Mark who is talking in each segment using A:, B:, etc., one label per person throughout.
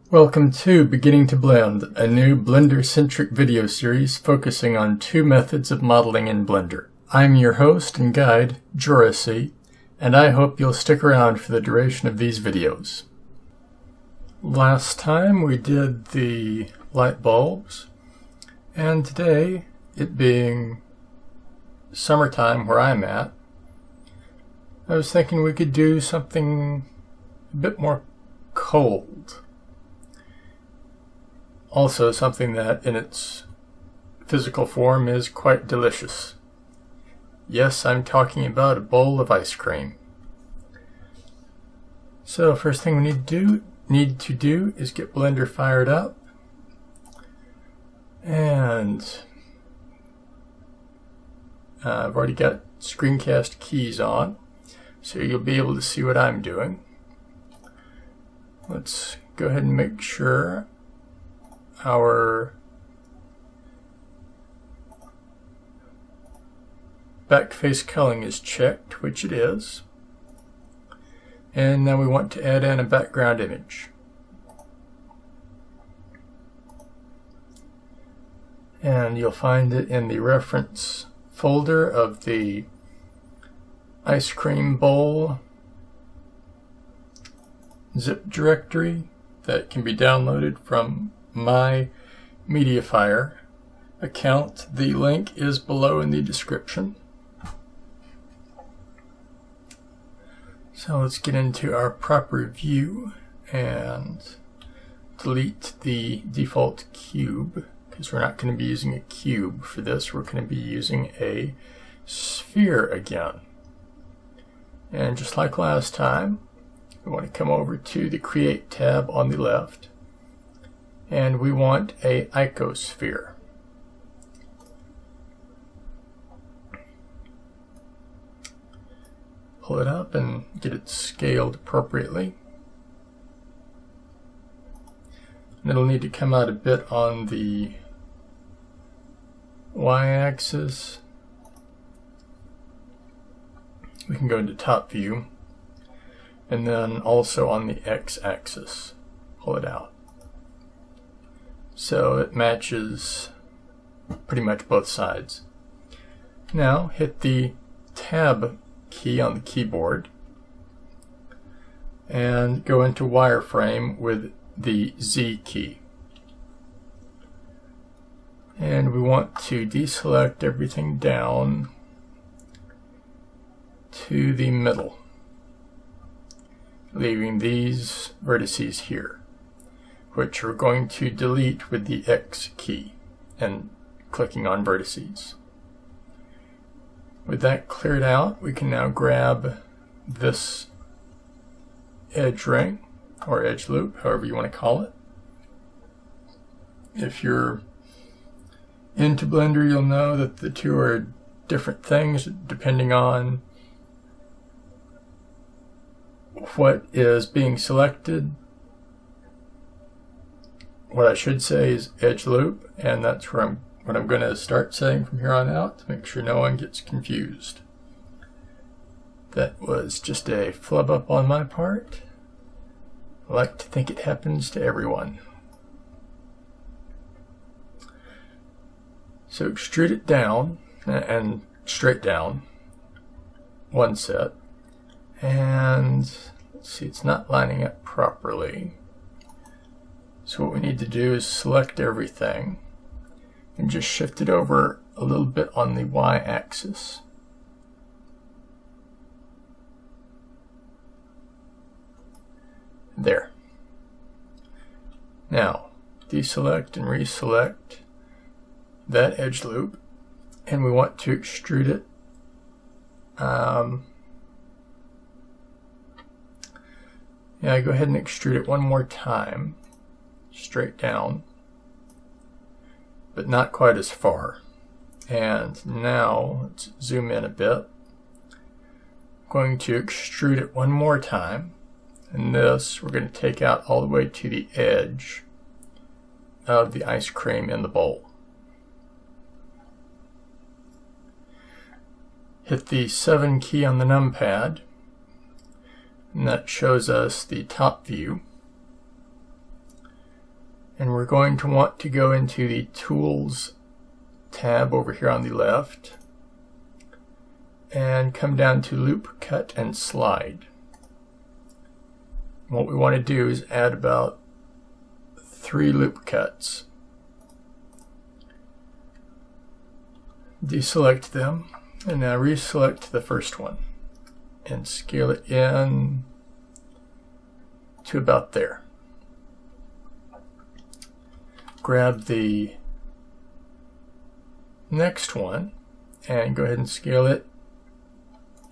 A: Welcome to Beginning to Blend, a new Blender-centric video series focusing on two methods of modeling in Blender. I'm your host and guide, JoRaSe, and I hope you'll stick around for the duration of these videos. Last time we did the light bulbs, and today, it being summertime where I'm at, I was thinking we could do something a bit more cold. Also something that in its physical form is quite delicious. Yes, I'm talking about a bowl of ice cream. So first thing we need to do is get Blender fired up. And I've already got screencast keys on, so you'll be able to see what I'm doing. Let's go ahead and make sure our back face culling is checked, which it is. And now we want to add in a background image. And you'll find it in the reference folder of the ice cream bowl zip directory that can be downloaded from my Mediafire account. The link is below in the description. So let's get into our proper view and delete the default cube, because we're not going to be using a cube for this. We're going to be using a sphere again. And just like last time, we want to come over to the Create tab on the left, and we want a icosphere. Pull it up and get it scaled appropriately. And it'll need to come out a bit on the y-axis. We can go into top view, and then also on the x-axis. Pull it out. So it matches pretty much both sides. Now hit the Tab key on the keyboard and go into wireframe with the Z key. And we want to deselect everything down to the middle, leaving these vertices here, which we're going to delete with the X key and clicking on vertices. With that cleared out, we can now grab this edge ring, or edge loop, however you want to call it. If you're into Blender, you'll know that the two are different things depending on what is being selected. What I should say is edge loop, and that's what I'm going to start saying from here on out to make sure no one gets confused. That was just a flub up on my part. I like to think it happens to everyone. So extrude it down and straight down, one set. And let's see, it's not lining up properly. So what we need to do is select everything and just shift it over a little bit on the y-axis. There. Now, deselect and reselect that edge loop, and we want to extrude it go ahead and extrude it one more time, straight down, but not quite as far. And now let's zoom in a bit. I'm going to extrude it one more time, and this we're going to take out all the way to the edge of the ice cream in the bowl. Hit the 7 key on the numpad, and that shows us the top view. And we're going to want to go into the Tools tab over here on the left and come down to Loop, Cut, and Slide. And what we want to do is add about 3 loop cuts. Deselect them, and now reselect the first one and scale it in to about there. Grab the next one and go ahead and scale it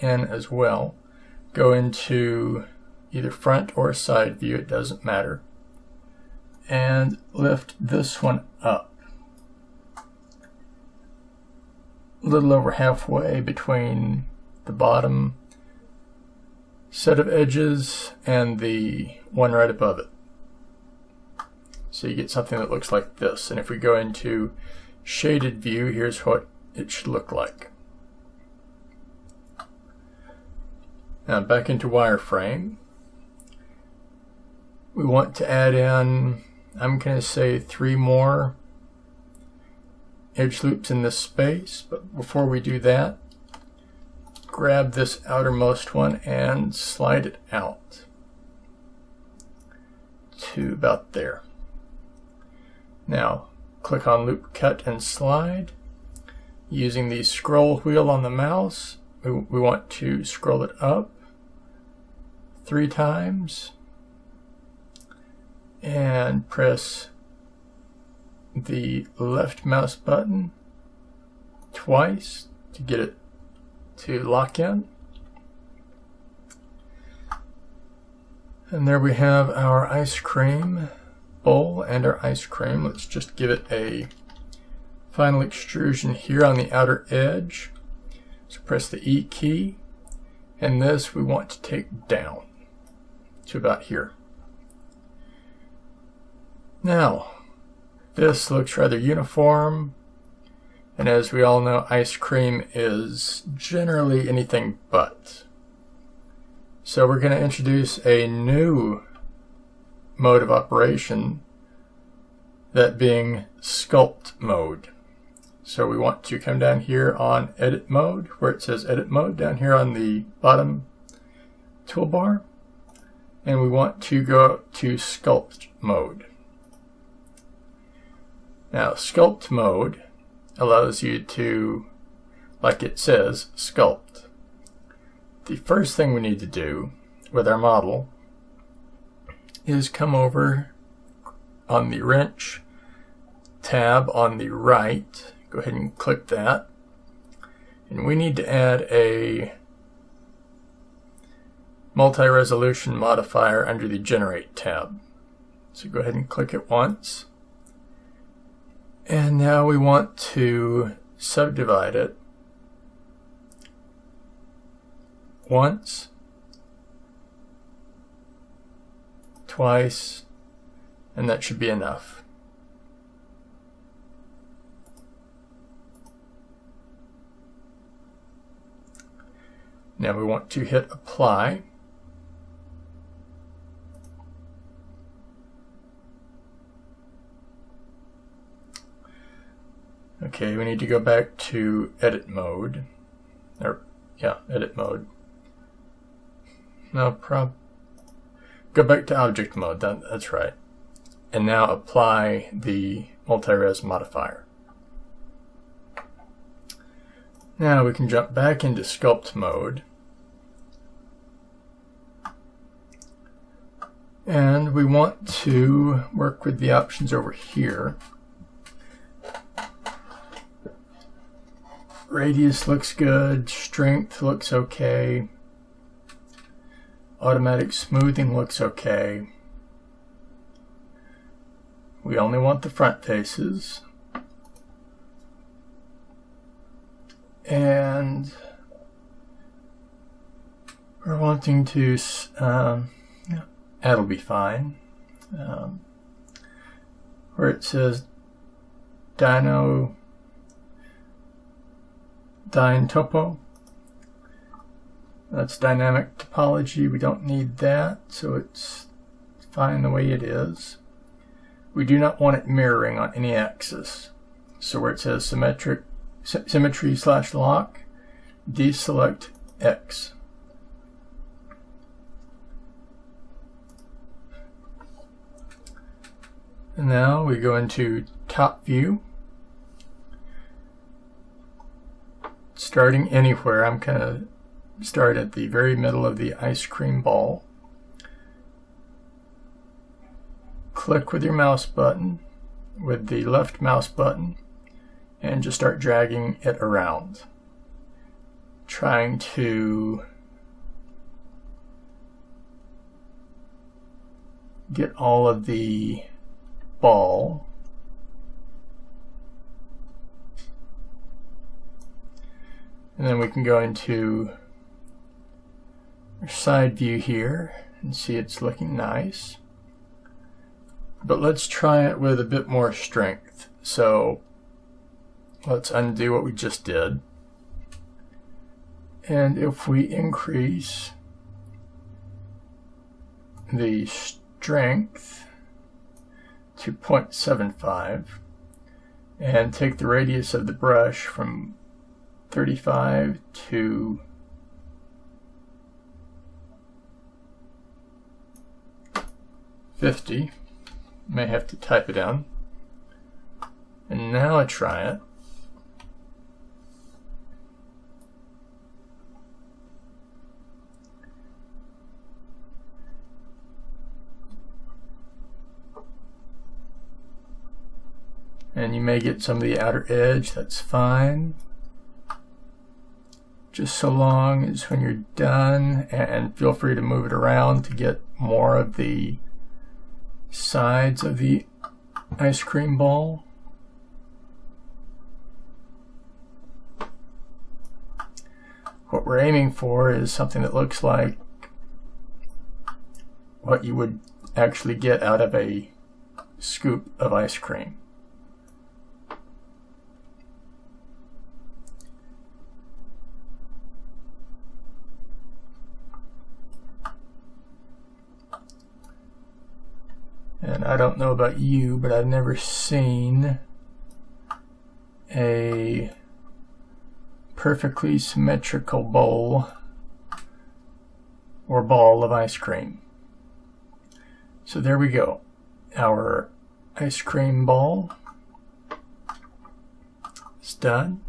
A: in as well. Go into either front or side view, it doesn't matter, and lift this one up a little over halfway between the bottom set of edges and the one right above it. So you get something that looks like this. And if we go into shaded view, here's what it should look like. Now back into wireframe. We want to add in, I'm going to say 3 more edge loops in this space, but before we do that, grab this outermost one and slide it out to about there. Now click on Loop, Cut, and Slide. Using the scroll wheel on the mouse, we want to scroll it up 3 times and press the left mouse button twice to get it to lock in. And there we have our ice cream bowl and our ice cream. Let's just give it a final extrusion here on the outer edge. So press the E key, and this we want to take down to about here. Now, this looks rather uniform, and as we all know, ice cream is generally anything but. So we're going to introduce a new mode of operation, that being Sculpt Mode. So we want to come down here on Edit Mode, where it says Edit Mode, down here on the bottom toolbar, and we want to go to Sculpt Mode. Now, Sculpt Mode allows you to, like it says, sculpt. The first thing we need to do with our model is come over on the wrench tab on the right. Go ahead and click that. And we need to add a multi-resolution modifier under the Generate tab. So go ahead and click it once. And now we want to subdivide it once, twice, and that should be enough. Now we want to hit Apply. Okay, we need to go back to Edit Mode. Edit Mode. No, go back to Object Mode, that's right. And now apply the multi-res modifier. Now we can jump back into Sculpt Mode. And we want to work with the options over here. Radius looks good, strength looks okay, automatic smoothing looks okay. We only want the front faces. And we're wanting to, that'll be fine. Where it says Dyne Topo, that's dynamic topology. We don't need that, so it's fine the way it is. we do not want it mirroring on any axis. So where it says symmetry/lock, deselect X. And now we go into top view. Starting anywhere, I'm going to start at the very middle of the ice cream ball. Click with your mouse button, with the left mouse button, and just start dragging it around. Trying to get all of the ball. And then we can go into our side view here and see it's looking nice. But let's try it with a bit more strength. So let's undo what we just did. And if we increase the strength to 0.75 and take the radius of the brush from 35 to 50, may have to type it down. And now I try it. And you may get some of the outer edge, that's fine. Just so long as when you're done, and feel free to move it around to get more of the sides of the ice cream ball. What we're aiming for is something that looks like what you would actually get out of a scoop of ice cream. And I don't know about you, but I've never seen a perfectly symmetrical bowl or ball of ice cream. So there we go. Our ice cream ball is done.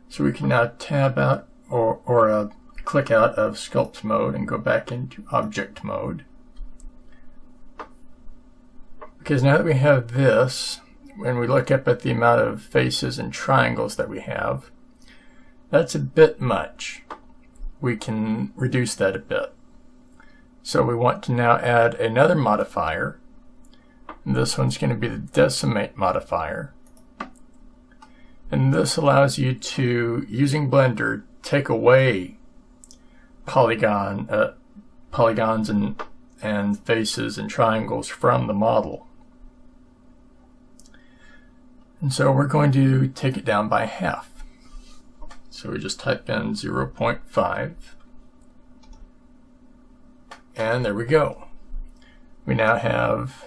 A: So we can now tab out or click out of Sculpt Mode and go back into Object Mode. Because now that we have this, when we look up at the amount of faces and triangles that we have, that's a bit much. We can reduce that a bit. So we want to now add another modifier. And this one's going to be the Decimate Modifier. And this allows you to, using Blender, take away polygons and faces and triangles from the model. And so we're going to take it down by half. So we just type in 0.5. And there we go. We now have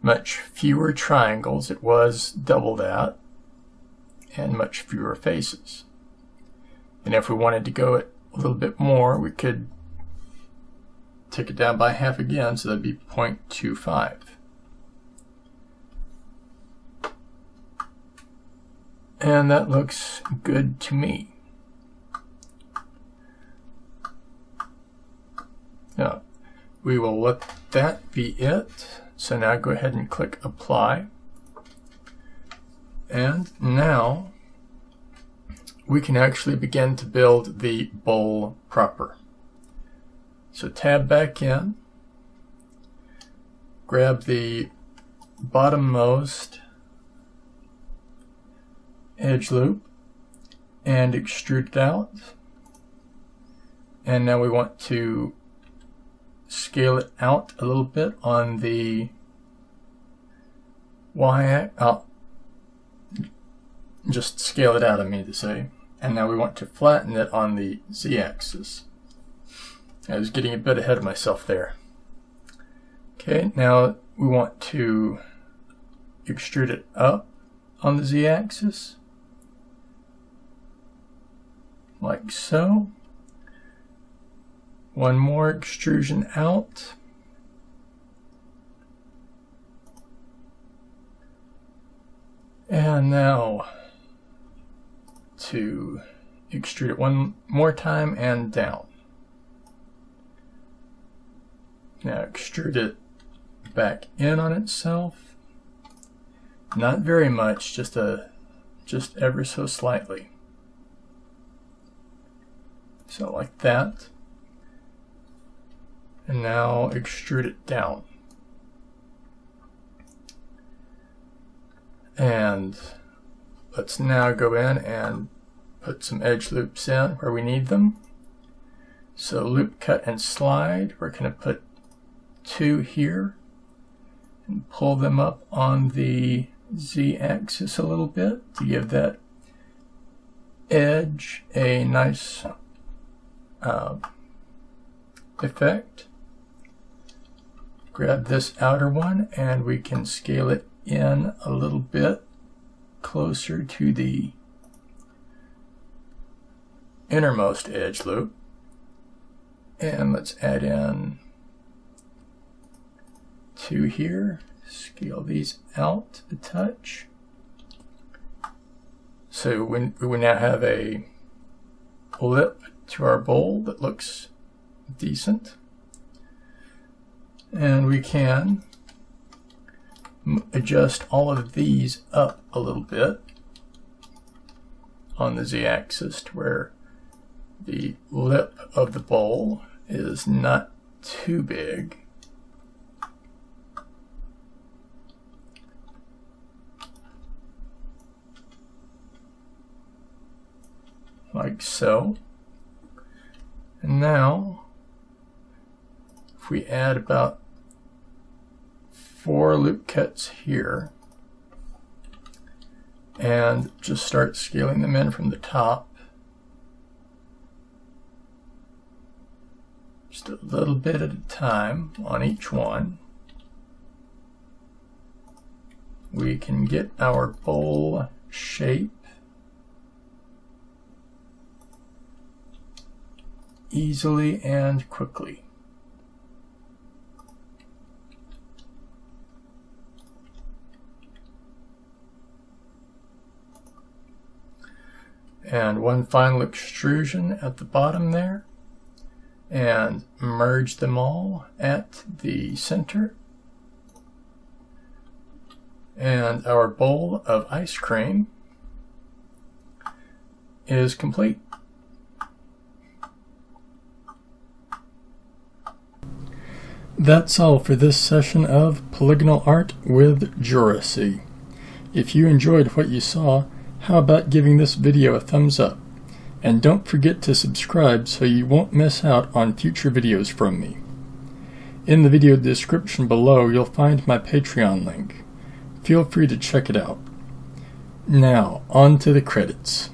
A: much fewer triangles. It was double that. And much fewer faces. And if we wanted to go a little bit more, we could take it down by half again, so that'd be 0.25. And that looks good to me. Now, we will let that be it. So now go ahead and click Apply. And now we can actually begin to build the bowl proper. So tab back in, grab the bottommost edge loop and extrude it out. And now we want to scale it out a little bit on the y-axis. Just scale it out, I mean to say. And now we want to flatten it on the z-axis. I was getting a bit ahead of myself there. Okay, now we want to extrude it up on the z-axis, like so. One more extrusion out. And now to extrude it one more time and down. Now extrude it back in on itself. Not very much, just ever so slightly. So like that. And now extrude it down. And let's now go in and put some edge loops in where we need them. So loop, cut, and slide. We're going to put 2 here and pull them up on the z-axis a little bit to give that edge a nice effect. Grab this outer one and we can scale it in a little bit closer to the innermost edge loop. And let's add in 2 here. Scale these out a touch. So we now have a lip to our bowl that looks decent. And we can adjust all of these up a little bit on the z-axis to where the lip of the bowl is not too big. Like so. And now, if we add about 4 loop cuts here and just start scaling them in from the top, just a little bit at a time on each one, we can get our bowl shape easily and quickly. And one final extrusion at the bottom there, and merge them all at the center. And our bowl of ice cream is complete. That's all for this session of Polygonal Art with JoRaSe. If you enjoyed what you saw, how about giving this video a thumbs up? And don't forget to subscribe so you won't miss out on future videos from me. In the video description below, you'll find my Patreon link. Feel free to check it out. Now, on to the credits.